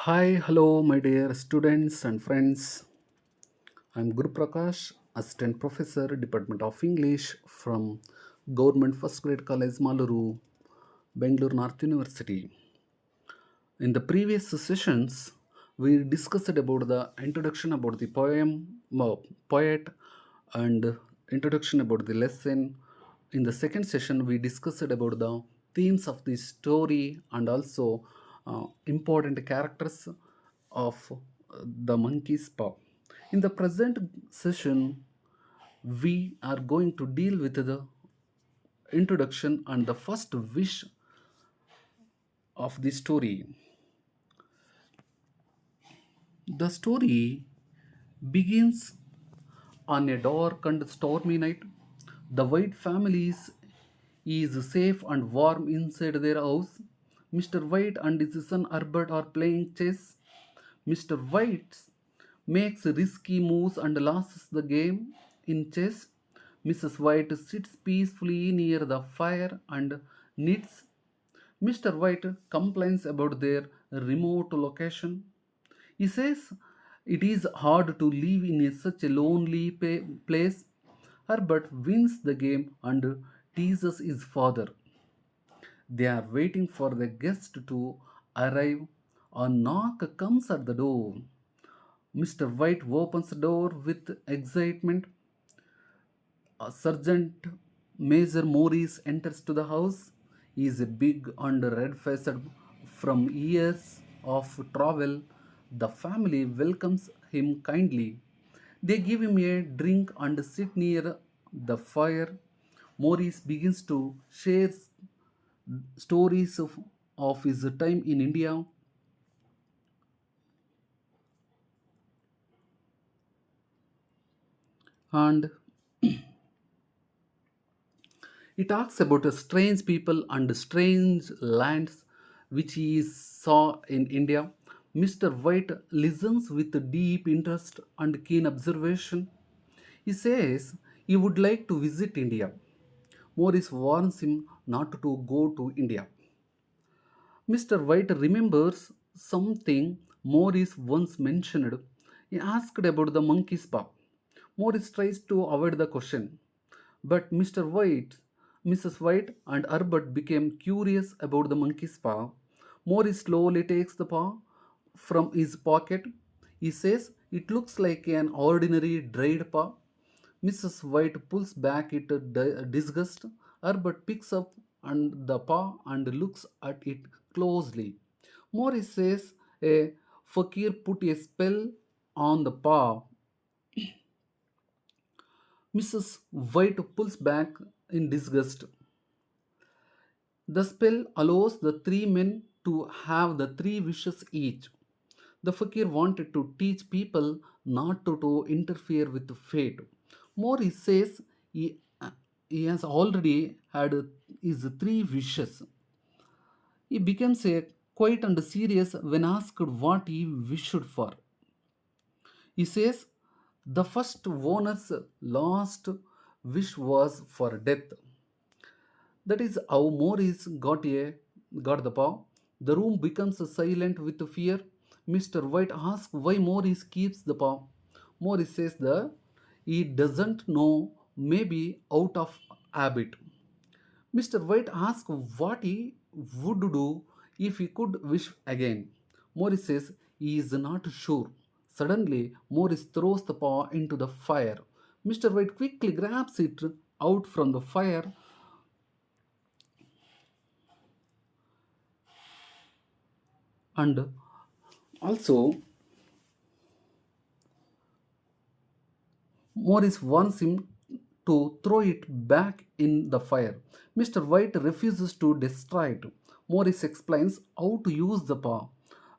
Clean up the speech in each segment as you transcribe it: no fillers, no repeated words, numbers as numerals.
Hi, hello, my dear students and friends. I'm Guru Prakash, Assistant Professor, Department of English from Government First Grade College, Maluru, Bangalore North University. In the previous sessions, we discussed about the introduction about the poet, and introduction about the lesson. In the second session, we discussed about the themes of the story and also important characters of the monkey's paw. In the present session, we are going to deal with the introduction and the first wish of the story. The story begins on a dark and stormy night. The White family is safe and warm inside their house. Mr. White and his son Herbert are playing chess. Mr. White makes risky moves and loses the game in chess. Mrs. White sits peacefully near the fire and knits. Mr. White complains about their remote location. He says it is hard to live in such a lonely place. Herbert wins the game and teases his father. They are waiting for the guest to arrive. A knock comes at the door. Mr. White opens the door with excitement. Sergeant Major Morris enters to the house. He is a big and red faced from years of travel. The family welcomes him kindly. They give him a drink and sit near the fire. Morris begins to share stories of his time in India and he talks about a strange people and strange lands which he saw in India. Mr. White listens with deep interest and keen observation. He says he would like to visit India. Morris warns him not to go to India. Mr. White remembers something Morris once mentioned. He asked about the monkey's paw. Morris tries to avoid the question, but Mrs. White, and Herbert became curious about the monkey's paw. Morris slowly takes the paw from his pocket. He says it looks like an ordinary dried paw. Mrs. White pulls back in disgust. Herbert picks up and the paw and looks at it closely. Morris says a fakir put a spell on the paw. Mrs. White pulls back in disgust. The spell allows the three men to have the three wishes each. The fakir wanted to teach people not to interfere with fate. Morris says he has already had his three wishes. He becomes a quiet and serious when asked what he wished for. He says the first owner's last wish was for death. That is how Morris got the paw. The room becomes silent with fear. Mr. White asks why Morris keeps the paw. Morris says that he doesn't know, maybe out of habit. Mr. White asks what he would do if he could wish again. Morris says he is not sure. Suddenly, Morris throws the paw into the fire. Mr. White quickly grabs it out from the fire and also Morris wants him to throw it back in the fire. Mr. White refuses to destroy it. Morris explains how to use the paw,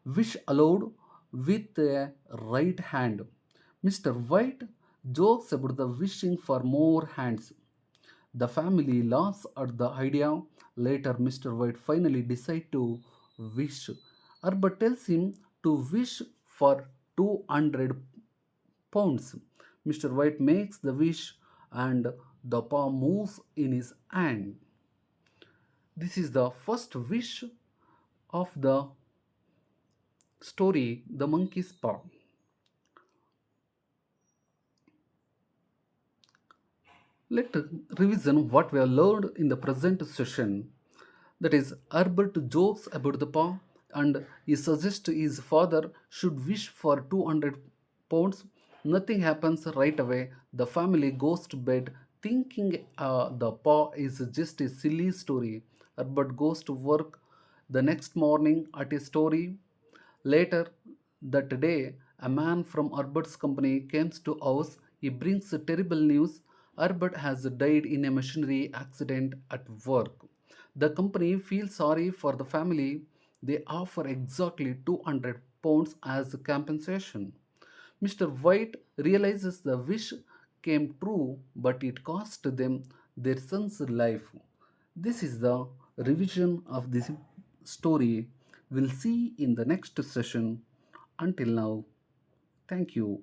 which allowed with a right hand. Mr. White jokes about the wishing for more hands. The family laughs at the idea. Later, Mr. White finally decides to wish. Herbert tells him to wish for 200 pounds. Mr. White makes the wish and the palm moves in his hand. This is the first wish of the Story The Monkey's Paw. Let's revision what we have learned in the present session. That is, Herbert jokes about the paw and he suggests his father should wish for 200 pounds. Nothing happens right away. The family goes to bed thinking the paw is just a silly story. Herbert goes to work the next morning at a story. Later that day, a man from Herbert's company comes to house. He brings terrible news. Herbert has died in a machinery accident at work. The company feels sorry for the family. They offer exactly 200 pounds as compensation. Mr. White realizes the wish came true, but it cost them their son's life. This is the revision of this story. We'll see in the next session. Until now, thank you.